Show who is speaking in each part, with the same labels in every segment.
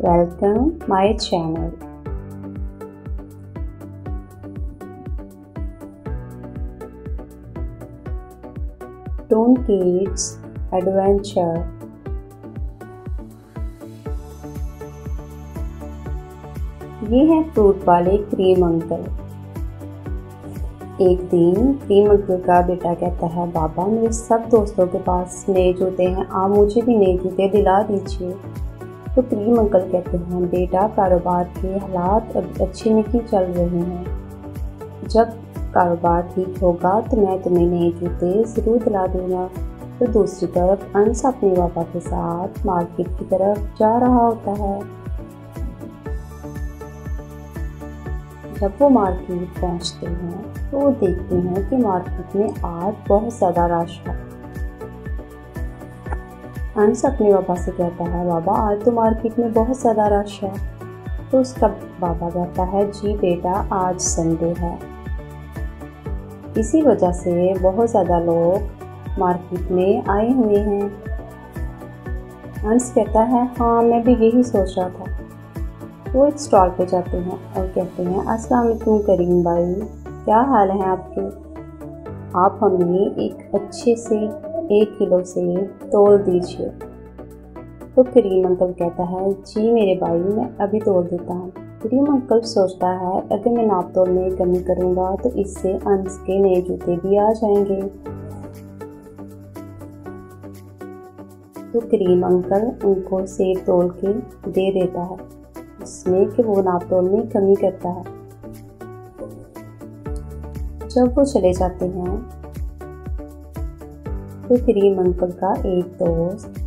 Speaker 1: Welcome my channel. Toon Kids Adventure. ये है fruit वाले क्रीम अंकल। एक दिन क्रीम अंकल का बेटा कहता है, बाबा मेरे सब दोस्तों के पास नए जूते हैं, आप मुझे भी नए जूते दिला दीजिए। तो क्रीम अंकल कहते हैं, बेटा कारोबार के हालात अब अच्छे नहीं चल रहे हैं, जब कारोबार ठीक होगा तो मैं तुम्हें नए जूते ज़रूर दिला दूंगा। तो दूसरी तरफ अंश अपने पापा के साथ मार्केट की तरफ जा रहा होता है। जब वो मार्केट पहुंचते हैं तो वो देखते हैं कि मार्केट में आज बहुत ज़्यादा रश है। अंश अपने पापा से कहता है, बाबा आज तो मार्केट में बहुत ज़्यादा रश है। तो उसका बाबा कहता है, जी बेटा आज संडे है, इसी वजह से बहुत ज़्यादा लोग मार्केट में आए हुए हैं। अंश कहता है, हाँ मैं भी यही सोच रहा था। वो एक स्टॉल पे जाते हैं और कहते हैं, अस्सलाम वालेकुम करीम भाई, क्या हाल है आपके? आप हमें एक अच्छे से 1 किलो से तोल दीजिए। तो करीम अंकल कहता है, जी मेरे भाई मैं अभी तोल देता हूँ। करीम अंकल सोचता है, अगर मैं नाप तोल में कमी करूँगा तो इससे अंश के नए जूते भी आ जाएंगे। तो करीम अंकल उनको सेब तोल के दे देता है, इसमें कि वो नाप तोल में कमी करता है। जब वो चले जाते हैं तो करीम अंकल का एक दोस्त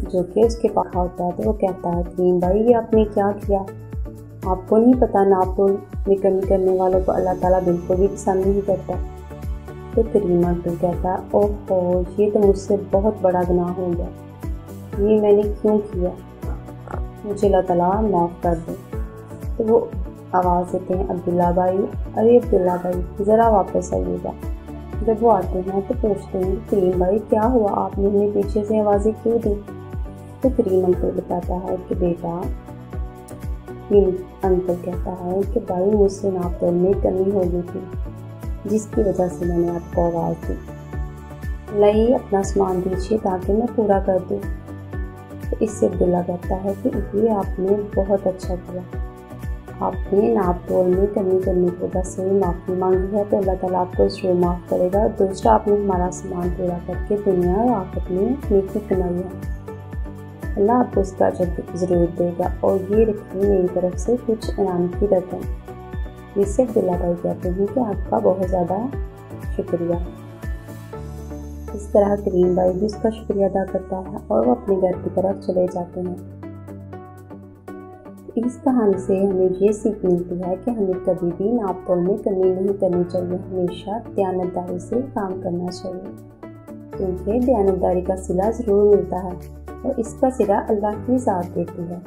Speaker 1: जो कि उसके पास होता है, तो वो कहता है, करीम भाई ये आपने क्या किया? आपको नहीं पता नाप तोल में कमी करने वालों को अल्लाह ताला बिल्कुल भी पसंद नहीं करता। तो करीम अंकल कहता है, ओहो ये तो मुझसे बहुत बड़ा गुनाह हो गया, ये मैंने क्यों किया, मुझे अल्लाह ताला माफ़ कर दे। तो वो आवाज़ देते हैं, अब्दुल्ला भाई, अरे अब्दुल्ला भाई ज़रा वापस आइएगा। जब वो आते हैं तो पूछते हैं, करीम भाई क्या हुआ, आपने हमें पीछे से आवाज़ें क्यों दी? तो करीम अंकल बताता है कि बेटा, करीम अंकल कहता है कि भाई मुझसे नाप तोल में कमी हो गई थी, जिसकी वजह से मैंने आपको आवाज़ दी, लाइए अपना सामान दीजिए ताकि मैं पूरा कर दूँ। तो इससे अब्दुल्ला कहता है कि ये आपने बहुत अच्छा किया, आपने नाप तोल में कमी करने की वजह से माफ़ी मांगी है तो अल्लाह ताला आपको ज़रूर माफ़ करेगा। दूसरा, आपने हमारा सामान पूरा करके दुनिया और आखिरत में नेकी कमाई है, अल्लाह आपको इसका अजर ज़रूर देगा। और ये रखिए मेरी तरफ से कुछ इनाम की रकम। जिससे अब्दुल्ला भाई कहते हैं कि आपका बहुत ज़्यादा शुक्रिया। इस तरह करीम भाई भी उसका शुक्रिया अदा करता है और वो अपने घर की तरफ चले जाते हैं। इस कहानी से हमें ये सीख मिलती है कि हमें कभी भी नाप तोल में कमी नहीं करनी चाहिए, हमेशा दयानतदारी से काम करना चाहिए, क्योंकि दयानतदारी का सिला ज़रूर मिलता है और इसका सिला अल्लाह की ज़ात देती है।